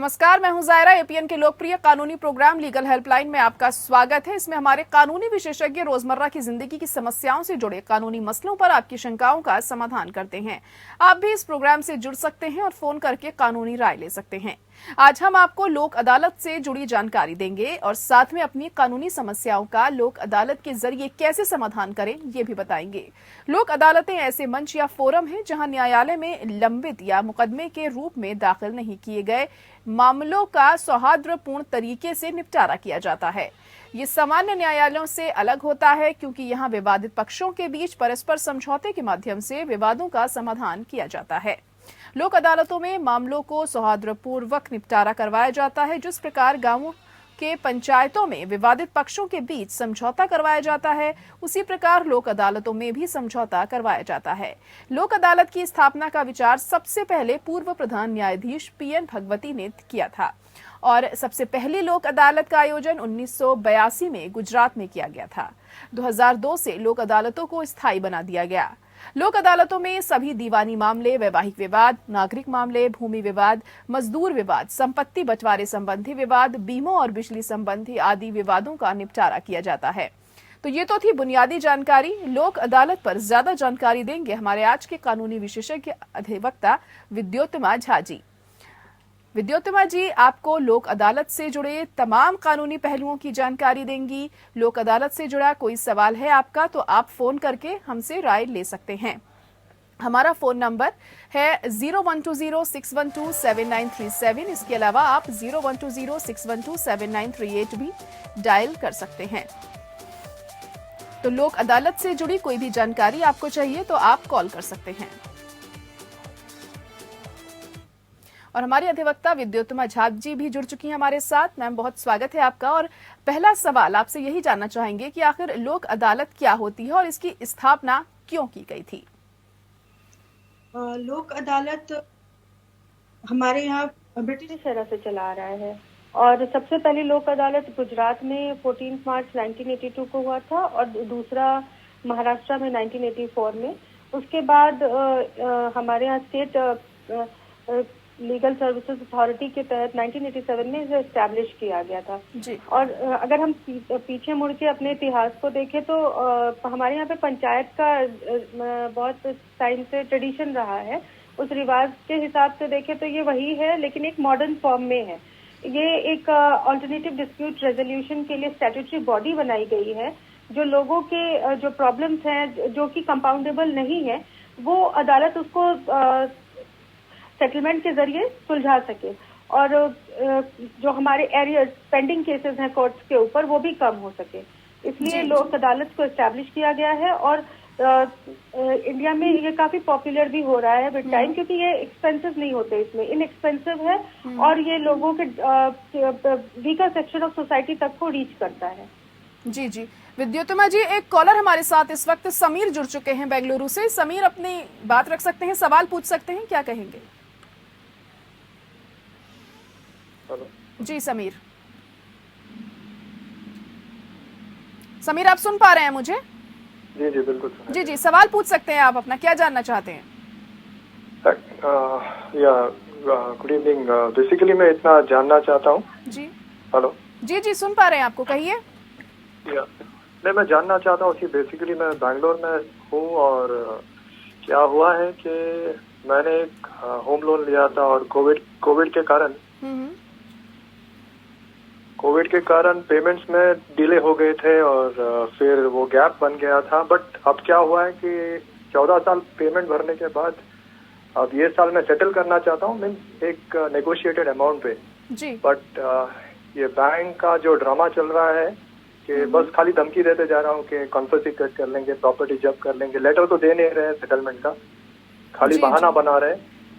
नमस्कार, मैं हूं जायरा। एपीएन के लोकप्रिय कानूनी प्रोग्राम लीगल हेल्पलाइन में आपका स्वागत है। इसमें हमारे कानूनी विशेषज्ञ रोजमर्रा की जिंदगी की समस्याओं से जुड़े कानूनी मसलों पर आपकी शंकाओं का समाधान करते हैं। आप भी इस प्रोग्राम से जुड़ सकते हैं और फोन करके कानूनी राय ले सकते हैं। आज हम आपको लोक अदालत से जुड़ी जानकारी देंगे और साथ में अपनी कानूनी समस्याओं का लोक अदालत के जरिए कैसे समाधान करें ये भी बताएंगे। लोक अदालतें ऐसे मंच या फोरम हैं जहां न्यायालय में लंबित या मुकदमे के रूप में दाखिल नहीं किए गए मामलों का सौहार्दपूर्ण तरीके से निपटारा किया जाता है। ये सामान्य न्यायालयों से अलग होता है क्योंकि यहाँ विवादित पक्षों के बीच परस्पर समझौते के माध्यम से विवादों का समाधान किया जाता है। लोक अदालतों में मामलों को सौहार्दपूर्वक निपटारा करवाया जाता है। जिस प्रकार गांवों के पंचायतों में विवादित पक्षों के बीच समझौता करवाया जाता है, उसी प्रकार लोक अदालतों में भी समझौता करवाया जाता है। लोक अदालत की स्थापना का विचार सबसे पहले पूर्व प्रधान न्यायाधीश पीएन भगवती ने किया था और सबसे पहली लोक अदालत का आयोजन 1982 में गुजरात में किया गया था। 2002 से लोक अदालतों को स्थायी बना दिया गया। लोक अदालतों में सभी दीवानी मामले, वैवाहिक विवाद, नागरिक मामले, भूमि विवाद, मजदूर विवाद, संपत्ति बंटवारे संबंधी विवाद, बीमों और बिजली संबंधी आदि विवादों का निपटारा किया जाता है। तो ये तो थी बुनियादी जानकारी। लोक अदालत पर ज्यादा जानकारी देंगे हमारे आज के कानूनी विशेषज्ञ अधिवक्ता विद्योत्तमा झा जी। विद्योत्तमा जी आपको लोक अदालत से जुड़े तमाम कानूनी पहलुओं की जानकारी देंगी। लोक अदालत से जुड़ा कोई सवाल है आपका तो आप फोन करके हमसे राय ले सकते हैं। हमारा फोन नंबर है 012061273937। इसके अलावा आप 012061273938 भी डायल कर सकते हैं। तो लोक अदालत से जुड़ी कोई भी जानकारी आपको चाहिए तो आप कॉल कर सकते हैं। और हमारी अधिवक्ता विद्योत्तमा झा जी भी जुड़ चुकी हैं हमारे साथ। मैम, बहुत स्वागत है आपका। और पहला सवाल आपसे यही जानना चाहेंगे कि आखिर लोक अदालत क्या होती है और इसकी स्थापना क्यों की गई थी? लोक अदालत हमारे यहाँ ब्रिटिश एरा से चला आ रहा है और सबसे पहली लोक अदालत गुजरात में 14 मार्च 1982 को हुआ था और दूसरा महाराष्ट्र में 1984 में। उसके बाद हमारे यहाँ स्टेट लीगल सर्विसेज अथॉरिटी के तहत 1987 में इसे एस्टैब्लिश किया गया था जी। और अगर हम पीछे मुड़ के अपने इतिहास को देखें तो हमारे यहाँ पे पंचायत का बहुत टाइम से ट्रेडिशन रहा है। उस रिवाज के हिसाब से देखें तो ये वही है, लेकिन एक मॉडर्न फॉर्म में है। ये एक अल्टरनेटिव डिस्प्यूट रेजोल्यूशन के लिए स्टैट्यूटरी बॉडी बनाई गई है जो लोगों के जो प्रॉब्लम्स हैं जो कि कंपाउंडेबल नहीं है वो अदालत उसको सेटलमेंट के जरिए सुलझा सके और जो हमारे एरियर्स पेंडिंग केसेस हैं कोर्ट्स के ऊपर वो भी कम हो सके। इसलिए लोक अदालत को एस्टैब्लिश किया गया है और इंडिया में ये काफी पॉपुलर भी हो रहा है विद टाइम, क्योंकि ये एक्सपेंसिव नहीं होते, इसमें इनएक्सपेंसिव है और ये लोगों के वीकर सेक्शन ऑफ सोसाइटी तक को रीच करता है। जी जी विद्योत्तमा जी, एक कॉलर हमारे साथ इस वक्त समीर जुड़ चुके हैं बेंगलुरु से। समीर अपनी बात रख सकते हैं, सवाल पूछ सकते हैं, क्या कहेंगे? जी समीर आप सुन पा रहे हैं मुझे? जी जी बिल्कुल। जी सवाल पूछ सकते हैं आप अपना, क्या जानना चाहते हैं? Good evening. बेसिकली मैं इतना जानना चाहता हूँ। जी हेलो। जी सुन पा रहे हैं आपको, कहिए। नहीं, मैं जानना चाहता हूँ कि बेसिकली मैं बैंगलोर में हूँ और क्या हुआ है कि मैंने एक होम लोन लिया था और कोविड के कारण पेमेंट्स में डिले हो गए थे और फिर वो गैप बन गया था। बट अब क्या हुआ है कि 14 साल पेमेंट भरने के बाद अब ये साल मैं सेटल करना चाहता हूँ मीन्स एक नेगोशिएटेड अमाउंट पे जी। बट ये बैंक का जो ड्रामा चल रहा है कि बस खाली धमकी देते जा रहा हूँ कि कॉन्फिस्केट कर लेंगे, प्रॉपर्टी जब्त कर लेंगे, लेटर तो दे नहीं रहे सेटलमेंट का, खाली बहाना बना रहे।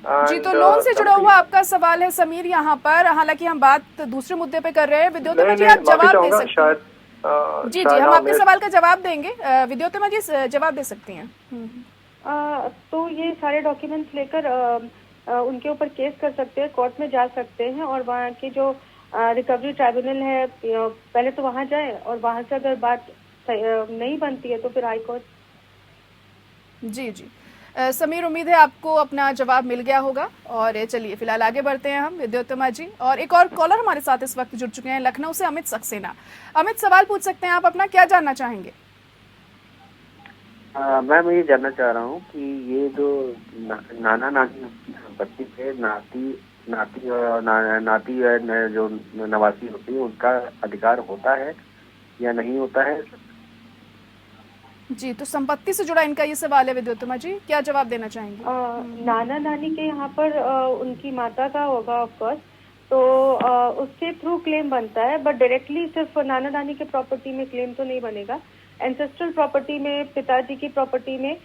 जी, तो लोन से जुड़ा हुआ आपका सवाल है समीर यहाँ पर। हालांकि हम बात दूसरे मुद्दे पे कर रहे हैं। विद्योत्तमा जी आप जवाब दे सकते हैं। जी हम आपके सवाल का जवाब देंगे। विद्योत्तमा जी जवाब दे सकती हैं। तो ये सारे डॉक्यूमेंट्स लेकर उनके ऊपर केस कर सकते हैं, कोर्ट में जा सकते हैं और वहाँ के जो रिकवरी ट्राइब्यूनल है पहले तो वहाँ जाए और वहाँ से अगर बात नहीं बनती है तो फिर हाई कोर्ट। जी समीर, उम्मीद है आपको अपना जवाब मिल गया होगा। और चलिए फिलहाल आगे बढ़ते हैं हम विद्योत्तमा जी। और एक और कॉलर हमारे साथ इस वक्त जुड़ चुके हैं लखनऊ से, अमित सक्सेना। अमित, सवाल पूछ सकते हैं आप अपना, क्या जानना चाहेंगे? मैं ये जानना चाह रहा हूँ कि ये जो नाना नानी की संपत्ति पे नाती और नाती जो नवासी होती है उनका अधिकार होता है या नहीं होता है? जी, तो संपत्ति से जुड़ा इनका ये सवाल है विद्योत्तमा जी, क्या जवाब देना चाहेंगे? नाना नानी के यहाँ पर उनकी माता का होगा ऑफ कोर्स, तो उसके थ्रू क्लेम बनता है, बट डायरेक्टली सिर्फ नाना नानी के प्रॉपर्टी में क्लेम तो नहीं बनेगा। एंसेस्ट्रल प्रॉपर्टी में, पिताजी की प्रॉपर्टी में,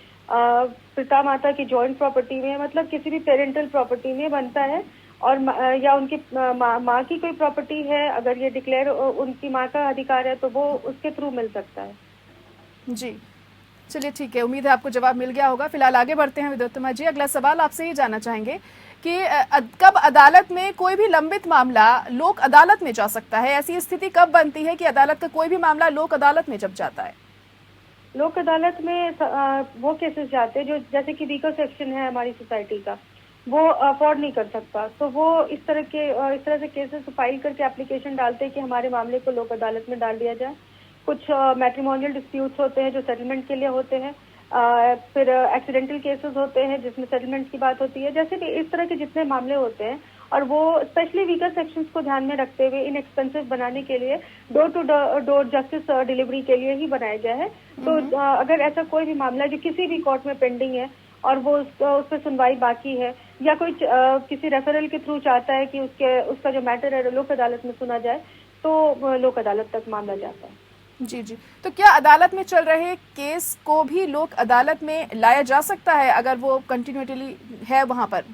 पिता माता की जॉइंट प्रॉपर्टी में, मतलब किसी भी पेरेंटल प्रॉपर्टी में बनता है। और या उनकी माँ की कोई प्रॉपर्टी है, अगर ये डिक्लेयर उनकी माँ का अधिकार है तो वो उसके थ्रू मिल सकता है। जी, चलिए ठीक है, उम्मीद है आपको जवाब मिल गया होगा। फिलहाल आगे बढ़ते हैं विद्योत्तमा जी। अगला सवाल आपसे ये जानना चाहेंगे कि कब अदालत में कोई भी लंबित मामला लोक अदालत में जा सकता है? ऐसी स्थिति कब बनती है कि अदालत का कोई भी मामला लोक अदालत में जब जाता है? लोक अदालत में वो केसेस जाते हैं जो, जैसे कि वीकर सेक्शन है हमारी सोसाइटी का, वो अफोर्ड नहीं कर सकता, तो वो इस तरह से केसेस फाइल करके एप्लीकेशन डालते हैं कि हमारे मामले को लोक अदालत में डाल दिया जाए। कुछ मैट्रिमोनियल डिस्प्यूट्स होते हैं जो सेटलमेंट के लिए होते हैं, फिर एक्सीडेंटल केसेस होते हैं जिसमें सेटलमेंट की बात होती है। जैसे भी इस तरह के जितने मामले होते हैं, और वो स्पेशली वीकर सेक्शंस को ध्यान में रखते हुए इनएक्सपेंसिव बनाने के लिए door to door justice delivery के लिए ही बनाया गया है। तो अगर ऐसा कोई भी मामला जो किसी भी कोर्ट में पेंडिंग है और वो उस पर सुनवाई बाकी है, या कोई किसी रेफरल के थ्रू चाहता है कि उसका जो मैटर है लोक अदालत में सुना जाए, तो लोक अदालत तक मामला जाता है। जी जी, तो क्या अदालत में चल रहे केस को भी लोक अदालत में लाया जा सकता है अगर वो कंटिन्यूटी है वहां पर?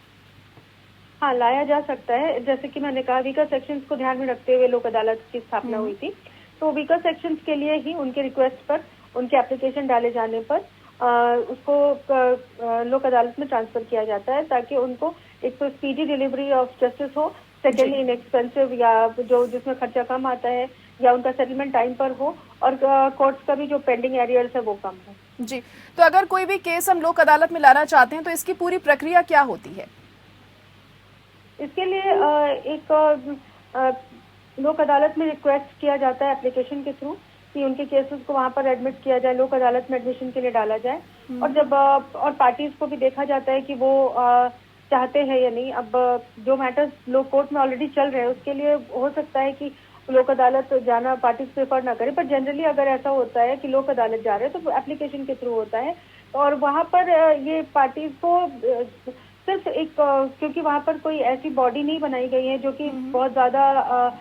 हाँ, लाया जा सकता है। जैसे कि मैंने कहा, वीकर सेक्शंस को ध्यान में रखते हुए लोक अदालत की स्थापना हुई थी। तो वीकर सेक्शंस के लिए ही उनके रिक्वेस्ट पर, उनके एप्लीकेशन डाले जाने पर उसको लोक अदालत में ट्रांसफर किया जाता है, ताकि उनको एक तो स्पीडी डिलीवरी ऑफ जस्टिस हो, सेकेंडली इनएक्सपेंसिव या जो जिसमें खर्चा कम आता है, या उनका सेटलमेंट टाइम पर हो, और कोर्ट्स का भी जो पेंडिंग एरियर्स है वो कम हो। जी, तो अगर कोई भी केस हम लोक अदालत में लाना चाहते हैं तो इसकी पूरी प्रक्रिया क्या होती है? इसके लिए लोक अदालत में रिक्वेस्ट किया जाता है एप्लीकेशन के थ्रू कि उनके केसेस को वहां पर एडमिट किया जाए, लोक अदालत में एडमिशन के लिए डाला जाए। और जब और पार्टीज को भी देखा जाता है कि वो चाहते हैं या नहीं। अब जो मैटर्स लोक कोर्ट में ऑलरेडी चल रहे हैं उसके लिए हो सकता है कि लोक अदालत जाना पार्टीज प्रेफर ना करे, पर जनरली अगर ऐसा होता है कि लोक अदालत जा रहे हैं तो एप्लीकेशन के थ्रू होता है। और वहां पर ये पार्टीज को सिर्फ एक, क्योंकि वहां पर कोई ऐसी बॉडी नहीं बनाई गई है जो कि बहुत ज्यादा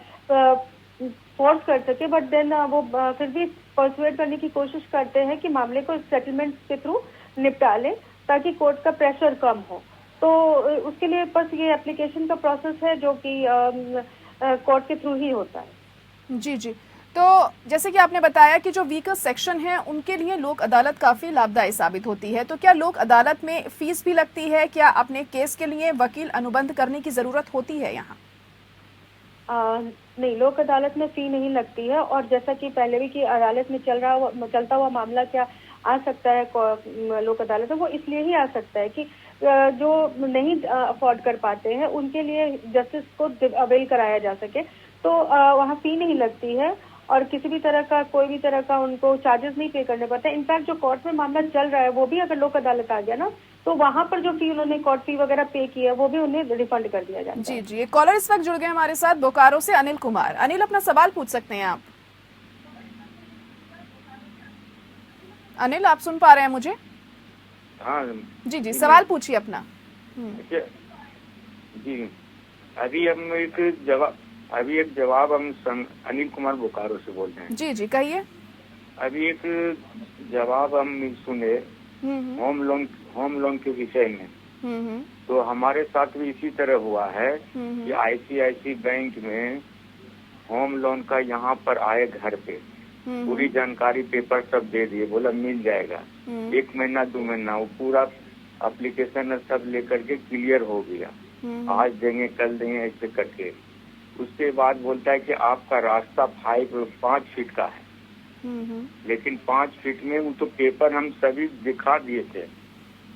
फोर्स कर सके, बट देन वो फिर भी परसुएड करने की कोशिश करते हैं कि मामले को सेटलमेंट के थ्रू निपटा ले, ताकि कोर्ट का प्रेशर कम हो। तो उसके लिए बस ये एप्लीकेशन का प्रोसेस है जो कि कोर्ट के थ्रू ही होता है। जी जी, तो जैसे कि आपने बताया कि जो वीकर सेक्शन है उनके लिए लोक अदालत काफी लाभदायी साबित होती है, तो क्या लोक अदालत में फीस भी लगती है? क्या अपने केस के लिए वकील अनुबंध करने की जरूरत होती है यहाँ? नहीं, लोक अदालत में फी नहीं लगती है। और जैसा कि पहले भी कि अदालत में चलता हुआ मामला क्या आ सकता है लोक अदालत में, वो इसलिए ही आ सकता है कि जो नहीं अफोर्ड कर पाते हैं उनके लिए जस्टिस को अवेल कराया जा सके। तो वहाँ फी नहीं लगती है और किसी भी तरह का कोई भी तरह का उनको चार्जेस नहीं पे करने पड़ते। इनफैक्ट जो कोर्ट में मामला चल रहा है वो भी अगर लोक अदालत आ गया ना, तो वहां पर जो फी उन्होंने कोर्ट फी वगैरह पे की है वो भी उन्हें रिफंड कर दिया जाता है। जी जी, एक कॉलर इस वक्त जुड़ गए हमारे साथ बोकारो से, अनिल कुमार। अनिल, अपना सवाल पूछ सकते हैं आप। अनिल, आप सुन पा रहे हैं मुझे? हाँ जी जी, सवाल पूछिए अपना। जी, अभी एक जवाब हम अनिल कुमार बोकारो से बोल रहे हैं। जी जी, कहिए। अभी एक जवाब हम सुने होम लोन के विषय में। तो हमारे साथ भी इसी तरह हुआ है कि आईसीआईसी बैंक में होम लोन का यहाँ पर आए घर पे, पूरी जानकारी पेपर सब दे दिए, बोला मिल जाएगा। 1 महीना 2 महीना वो पूरा एप्लीकेशन सब लेकर के क्लियर हो गया, आज देंगे कल देंगे ऐसे करके। उसके बाद बोलता है कि आपका रास्ता 5 फीट का है, लेकिन 5 फीट में वो तो पेपर हम सभी दिखा दिए थे,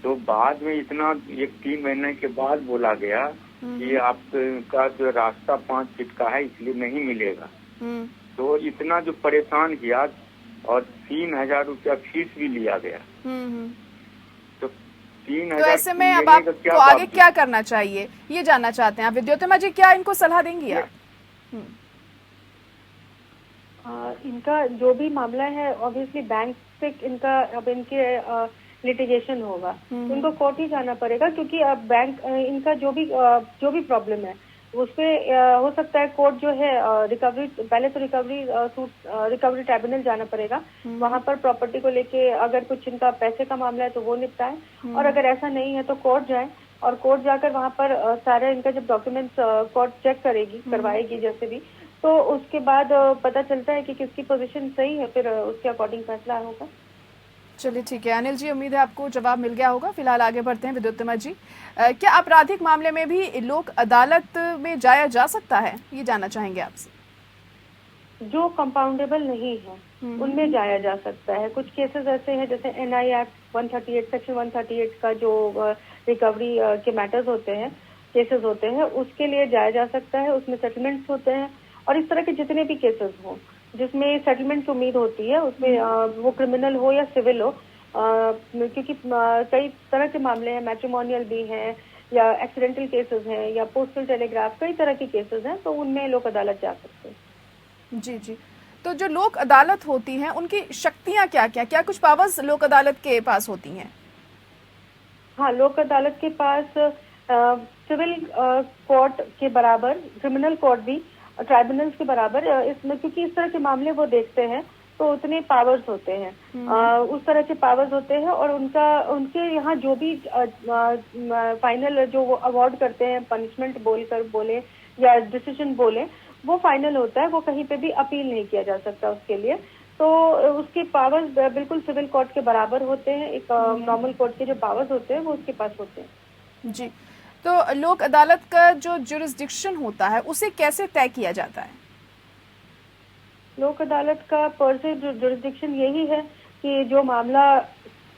तो बाद में इतना 1-3 महीने के बाद बोला गया कि आपका जो रास्ता 5 फीट का है इसलिए नहीं मिलेगा। तो इतना जो परेशान किया और 3,000 रुपया फीस भी लिया गया। तो 3,000 तो ऐसे में अब आपको आगे क्या करना चाहिए ये जानना चाहते हैं आप। विद्योतिमा जी, क्या इनको सलाह देंगी आप? इनका जो भी मामला है ऑब्वियसली बैंक से इनका अब इनके लिटिगेशन होगा, उनको कोर्ट ही जाना पड़ेगा, क्योंकि अब बैंक इनका जो भी प्रॉब्लम है उसपे हो सकता है कोर्ट जो है रिकवरी, पहले तो रिकवरी ट्राइब्यूनल जाना पड़ेगा, वहां पर प्रॉपर्टी को लेके अगर कुछ इनका पैसे का मामला है तो वो निपटाए, और अगर ऐसा नहीं है तो कोर्ट जाए और कोर्ट जाकर वहां पर सारे इनका जब डॉक्यूमेंट्स कोर्ट चेक करवाएगी जैसे भी, तो उसके बाद पता चलता है कि किसकी पोजीशन सही है, फिर उसके अकॉर्डिंग फैसला होगा। चलिए ठीक है अनिल जी, उम्मीद है आपको जवाब मिल गया होगा। फिलहाल आगे बढ़ते हैं विद्योतिमा जी, क्या आपराधिक मामले में भी लोक अदालत में जाया जा सकता है, ये जानना चाहेंगे आपसे। जो कंपाउंडेबल नहीं है उनमें जाया जा सकता है। कुछ केसेस ऐसे हैं जैसे NI एक्ट 138 सेक्शन 138 का जो रिकवरी के मैटर्स होते हैं, केसेस होते हैं, उसके लिए जाया जा सकता है, उसमें सेटलमेंट्स होते हैं, और इस तरह के जितने भी केसेस हों जिसमें सेटलमेंट की उम्मीद होती है, उसमें वो क्रिमिनल हो या सिविल हो, क्योंकि कई तरह के मामले हैं, मैट्रिमोनियल भी हैं या एक्सीडेंटल केसेस हैं या पोस्टल टेलीग्राफ, कई तरह की केसेस हैं, तो उनमें लोक अदालत जा सकते हैं। जी जी, तो जो लोक अदालत होती हैं उनकी शक्तियां क्या कुछ पावर्स लोक अदालत के पास होती हैं? हाँ, लोक अदालत के पास सिविल कोर्ट के बराबर, क्रिमिनल कोर्ट भी, ट्राइब्यूनल्स के बराबर इसमें, क्योंकि इस तरह के मामले वो देखते हैं तो उतने पावर्स होते हैं, उस तरह के पावर्स होते हैं, और उनके यहाँ जो भी फाइनल जो वो अवार्ड करते हैं, पनिशमेंट बोले या डिसीजन बोले, वो फाइनल होता है, वो कहीं पे भी अपील नहीं किया जा सकता उसके लिए। तो उसके पावर्स बिल्कुल सिविल कोर्ट के बराबर होते हैं, एक नॉर्मल कोर्ट के जो पावर्स होते हैं वो उसके पास होते हैं। जी, तो लोक अदालत का जो जुरिस्डिक्शन होता है उसे कैसे तय किया जाता है? लोक अदालत का पर से जुरिस्डिक्शन यही है कि जो मामला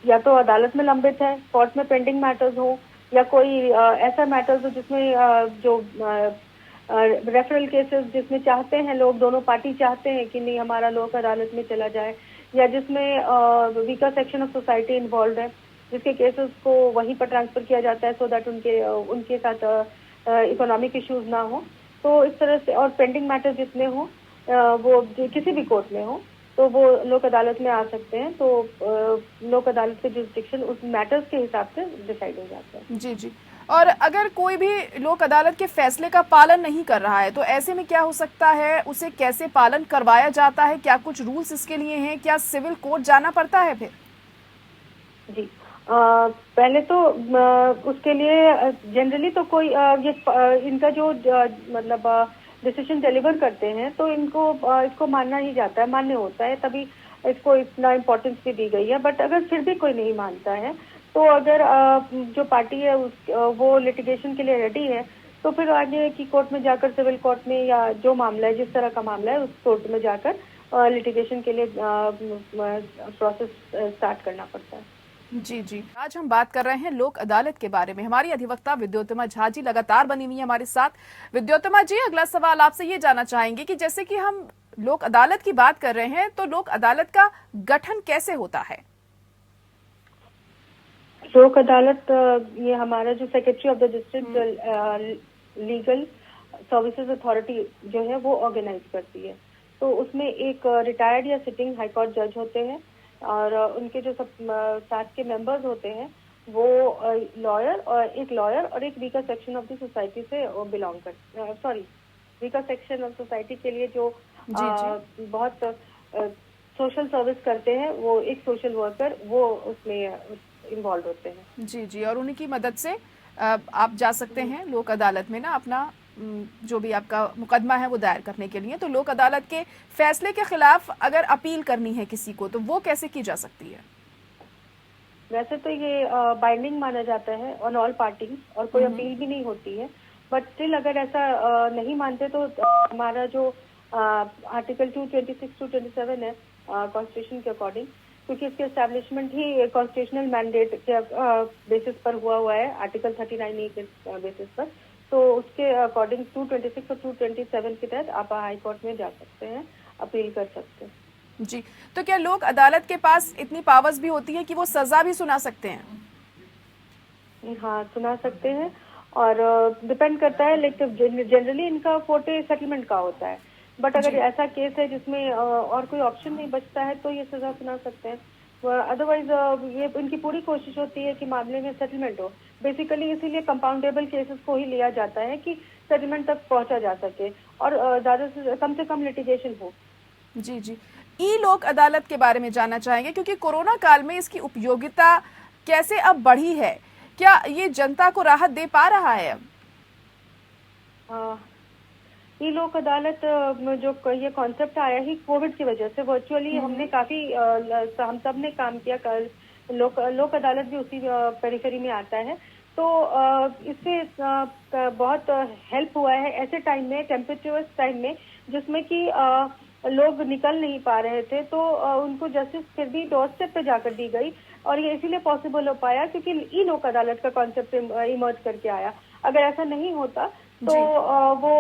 या तो अदालत में लंबित है, कोर्ट में पेंडिंग मैटर्स हो, या कोई ऐसा मैटर्स हो जिसमें जो रेफरल केसेस जिसमें चाहते हैं लोग, दोनों पार्टी चाहते हैं कि नहीं हमारा लोक अदालत में चला जाए, या जिसमें weaker section of society involve है, जिसके केसेस को वहीं पर ट्रांसफर किया जाता है सो दैट उनके साथ इकोनॉमिक इश्यूज ना हो। तो इस तरह से, और पेंडिंग मैटर्स जितने हो वो किसी भी कोर्ट में हो तो वो लोक अदालत में आ सकते हैं। तो लोक अदालत के जुरिस्डिक्शन उस मैटर्स के हिसाब से डिसाइड हो जाता है। जी जी, और अगर कोई भी लोक अदालत के फैसले का पालन नहीं कर रहा है तो ऐसे में क्या हो सकता है, उसे कैसे पालन करवाया जाता है, क्या कुछ रूल्स इसके लिए हैं, क्या सिविल कोर्ट जाना पड़ता है फिर? जी, पहले तो उसके लिए जनरली तो कोई इनका जो मतलब डिसीजन डिलीवर करते हैं तो इसको मानना ही जाता है, मान्य होता है, तभी इसको इतना इम्पोर्टेंस भी दी गई है। बट अगर फिर भी कोई नहीं मानता है तो अगर जो पार्टी है वो लिटिगेशन के लिए रेडी है तो फिर आगे की कोर्ट में जाकर, सिविल कोर्ट में, या जो मामला है, जिस तरह का मामला है, उस कोर्ट में जाकर लिटिगेशन के लिए प्रोसेस स्टार्ट करना पड़ता है। जी जी, आज हम बात कर रहे हैं लोक अदालत के बारे में। हमारी अधिवक्ता विद्योतिमा झा जी लगातार बनी हुई है हमारे साथ। विद्योतिमा जी, अगला सवाल आपसे ये जानना चाहेंगे कि जैसे कि हम लोक अदालत की बात कर रहे हैं तो लोक अदालत का गठन कैसे होता है? लोक अदालत ये हमारा जो secretary of the district legal services authority जो है वो ऑर्गेनाइज करती है। तो उसमें एक रिटायर्ड या सिटिंग हाईकोर्ट जज होते हैं और उनके जो सब साथ के मेंबर्स होते हैं वो एक लॉयर और एक weaker section of the society से बिलोंग कर वीकर सेक्शन ऑफ सोसाइटी के लिए जो बहुत सोशल सर्विस करते हैं, वो एक सोशल वर्कर वो उसमें इन्वॉल्व होते हैं। जी जी, और उन्हीं की मदद से आप जा सकते हैं लोक अदालत में ना अपना जो भी आपका मुकदमा है वो दायर करने के लिए। तो लोक अदालत के फैसले के खिलाफ अगर अपील करनी है किसी को तो वो कैसे की जा सकती है? वैसे तो ये बाइंडिंग माना जाता है ऑन ऑल पार्टीज और कोई अपील भी नहीं होती है, बट स्टिल अगर ऐसा नहीं मानते तो हमारा जो आर्टिकल 226 to 27 है कॉन्स्टिट्यूशन के अकॉर्डिंग, क्योंकि इसके एस्टैब्लिशमेंट ही कॉन्स्टिट्यूशनल मैंडेट के बेसिस पर हुआ है, आर्टिकल 39A के बेसिस पर। तो उसके अकॉर्डिंग 226 और 227 के तहत आप हाई कोर्ट में जा सकते हैं, अपील कर सकते हैं। जी, तो क्या लोक अदालत के पास इतनी पावर्स भी होती है कि वो सजा भी सुना सकते हैं? हाँ, सुना सकते हैं, और डिपेंड करता है, लेकिन जनरली इनका फोर्टे सेटलमेंट का होता है। बट अगर ऐसा केस है जिसमें और कोई ऑप्शन नहीं बचता है तो ये सजा सुना सकते हैं। अदरवाइज ये इनकी पूरी कोशिश होती है कि मामले में सेटलमेंट हो। बेसिकली इसीलिए कंपाउंडेबल केसेस को ही लिया जाता है कि सेटलमेंट तक पहुंचा जा सके और ज्यादा से कम लिटिगेशन हो। जी जी, ई लोक अदालत के बारे में जानना चाहेंगे, क्योंकि कोरोना काल में इसकी उपयोगिता कैसे अब बढ़ी है, क्या ये जनता को राहत दे पा रहा है अब? ई लोक अदालत जो ये कॉन्सेप्ट आया ही कोविड की वजह से, वर्चुअली हमने काफी हम सब ने काम किया। लोक अदालत भी उसी पेरिफेरी में आता है, तो इससे बहुत हेल्प हुआ है ऐसे टाइम में, टेम्परेचर्स टाइम में, जिसमें कि लोग निकल नहीं पा रहे थे, तो उनको जस्टिस फिर भी डोरस्टेप पे जाकर दी गई। और ये इसीलिए पॉसिबल हो पाया क्योंकि ई लोक अदालत का कॉन्सेप्ट इमर्ज करके आया। अगर ऐसा नहीं होता तो वो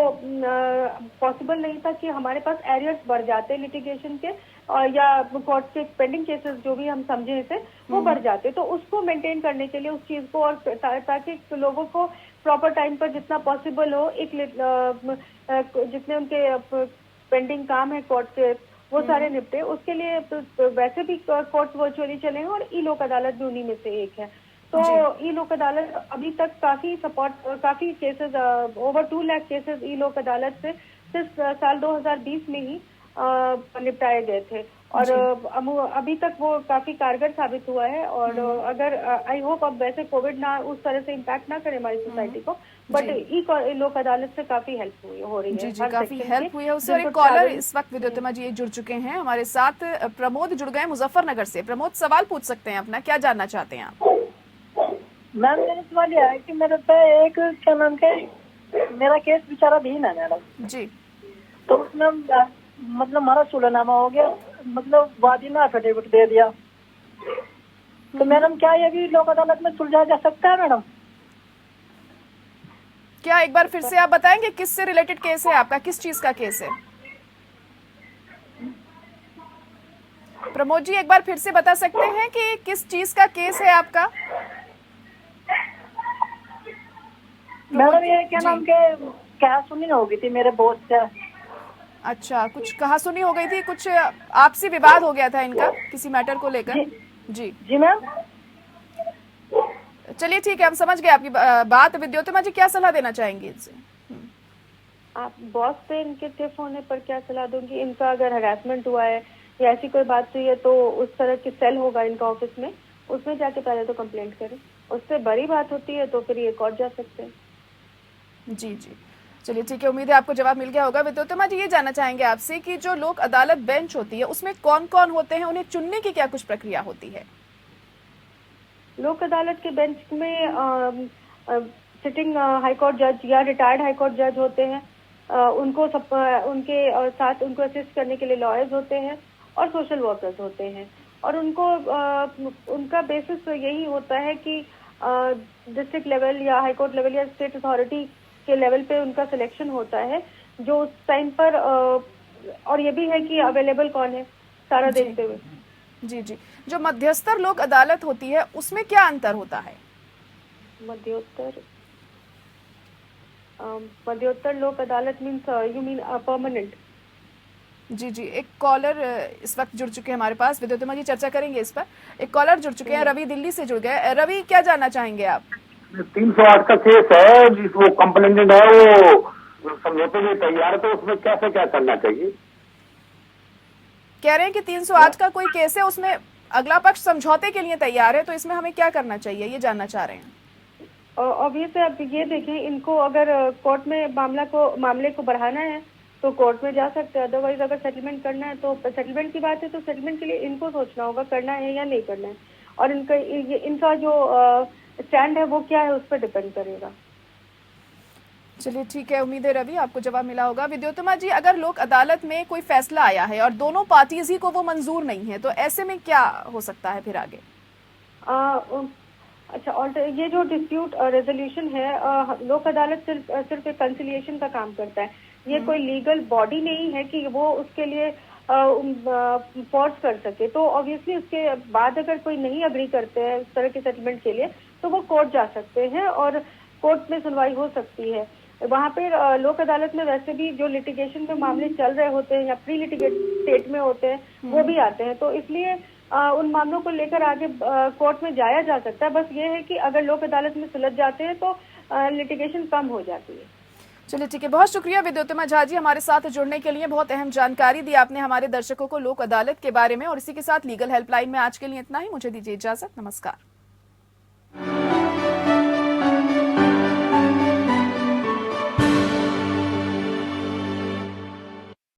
पॉसिबल नहीं था कि हमारे पास एरियर्स बढ़ जाते लिटिगेशन के, या कोर्ट के पेंडिंग केसेस जो भी हम समझे थे वो बढ़ जाते। तो उसको मेंटेन करने के लिए उस चीज को, और ताकि लोगों को प्रॉपर टाइम पर जितना पॉसिबल हो, एक जितने उनके पेंडिंग काम है कोर्ट के वो सारे निपटे, उसके लिए वैसे भी कोर्ट वर्चुअली चले हैं और ई लोक अदालत भी उन्हीं में से एक है। तो ई लोक अदालत अभी तक काफी सपोर्ट, काफी केसेस, ओवर 2 लाख केसेस ई लोक अदालत से सिर्फ साल 2020 में ही निपटाए गए थे, और अभी तक वो काफी कारगर साबित हुआ है। और अगर आई होप अब वैसे कोविड ना उस तरह से इम्पैक्ट ना करे हमारी सोसाइटी को, बट ई लोक अदालत से काफी हेल्प हो रही है। जी जी, काफी हेल्प हुई है उससे। और एक कॉलर इस वक्त विद्योत्तमा जी जुड़ चुके हैं हमारे साथ, प्रमोद जुड़ गए मुजफ्फरनगर से। प्रमोद, सवाल पूछ सकते हैं अपना, क्या जानना चाहते हैं आप? मैम, मेरा सवाल यह है कि मेरे पे एक क्या नाम के मेरा केस विचाराधीन है मैडम जी, तो उसमें मतलब हमारा सुलहनामा हो गया, मतलब वादी ने एफिडेविट दे दिया, तो मैडम क्या ये भी लोक अदालत में सुलझाया जा सकता है मैडम? क्या एक बार फिर से आप बताएंगे किससे रिलेटेड केस है आपका, किस चीज का केस है? प्रमोद जी, एक बार फिर से बता सकते हैं कि किस चीज का केस है आपका? मैडम ये क्या नाम के क्या सुनी हो गई थी मेरे बॉस से। अच्छा, कुछ कहा सुनी हो गई थी, कुछ आपसी विवाद हो गया था इनका किसी मैटर को लेकर? जी जी मैम। चलिए ठीक है, हम समझ गए आपकी बात। विद्योत्तमा जी, क्या सलाह देना चाहेंगी इनसे? आप बॉस पे इनके टिफ होने पर क्या सलाह दूंगी? इनका अगर हरासमेंट हुआ है या ऐसी कोई बात हुई है तो उस तरह की सेल होगा इनका ऑफिस में, उसमें जाके पहले तो कंप्लेंट करें। उससे बड़ी बात होती है तो फिर ये कोर्ट जा सकते हैं। जी जी, चलिए ठीक है, उम्मीद है आपको जवाब मिल गया होगा। विद्योत्तमा जी, ये जानना चाहेंगे आपसे कि जो लोक अदालत बेंच होती है उसमें कौन कौन होते हैं, उन्हें चुनने की क्या कुछ प्रक्रिया होती है? लोक अदालत के बेंच में सिटिंग हाई कोर्ट जज या रिटायर्ड हाई कोर्ट जज होते हैं, उनको उनके साथ उनको असिस्ट करने के लिए लॉयर्स होते हैं और सोशल वर्कर्स होते हैं। और उनको उनका बेसिस यही होता है कि डिस्ट्रिक्ट लेवल या हाई कोर्ट लेवल या स्टेट अथॉरिटी के लेवल पे उनका सिलेक्शन होता है जो उस टाइम पर, और ये भी है कि अवेलेबल कौन है सारा देखते हुए। जी जी, जो मध्यस्तर लोक अदालत होती है उसमें क्या अंतर होता है? मध्योत्तर लोक अदालत मीन्स यू मीन परमानेंट? जी जी, एक कॉलर इस वक्त जुड़ चुके हैं हमारे पास, विद्योत्तमा जी चर्चा करेंगे इस पर। एक कॉलर जुड़ चुके हैं, रवि दिल्ली से जुड़ गए। रवि, क्या जानना चाहेंगे आप? 308 का केस है, जिस वो कंप्लेंटेंट है वो समझौते में तैयार है, तो उसमें कैसे क्या करना चाहिए? कह रहे हैं कि 308 का कोई केस है, उसमें अगला पक्ष समझौते के लिए तैयार है, तो इसमें हमें क्या करना चाहिए, ये जानना चाह रहे हैं। ऑब्वियसली आप ये देखें, इनको अगर कोर्ट में मामले को बढ़ाना है तो कोर्ट में जा सकते हैं। अदरवाइज अगर सेटलमेंट करना है तो सेटलमेंट की बात है, तो सेटलमेंट के लिए इनको सोचना होगा करना है या नहीं करना है, और इनका जो स्टैंड है वो क्या है उस पर डिपेंड करेगा। चलिए ठीक है, उम्मीद है रवि आपको जवाब मिला होगा। विद्योत्तमा जी, अगर लोक अदालत में कोई फैसला आया है और दोनों पार्टीज ही को वो मंजूर नहीं है, तो ऐसे में क्या हो सकता है फिर आगे? अच्छा, और ये जो डिस्प्यूट रेजोल्यूशन है, लोक अदालत सिर्फ एक कंसिलिएशन का काम करता है। ये कोई लीगल बॉडी नहीं है कि वो उसके लिए फोर्स कर सके। तो ऑब्वियसली उसके बाद अगर कोई नहीं अग्री करते हैं उस तरह के सेटलमेंट के लिए, तो वो कोर्ट जा सकते हैं और कोर्ट में सुनवाई हो सकती है। वहाँ पे लोक अदालत में वैसे भी जो लिटिगेशन में मामले चल रहे होते हैं या प्री लिटिगेट स्टेट में होते हैं, वो भी आते हैं। तो इसलिए उन मामलों को लेकर आगे कोर्ट में जाया जा सकता है। बस ये है कि अगर लोक अदालत में सुलझ जाते हैं तो लिटिगेशन कम हो जाती है। चलिए ठीक है, बहुत शुक्रिया विद्योत्तमा झा जी हमारे साथ जुड़ने के लिए। बहुत अहम जानकारी दी आपने हमारे दर्शकों को लोक अदालत के बारे में। और इसी के साथ लीगल हेल्पलाइन में आज के लिए इतना ही। मुझे दीजिए इजाजत, नमस्कार।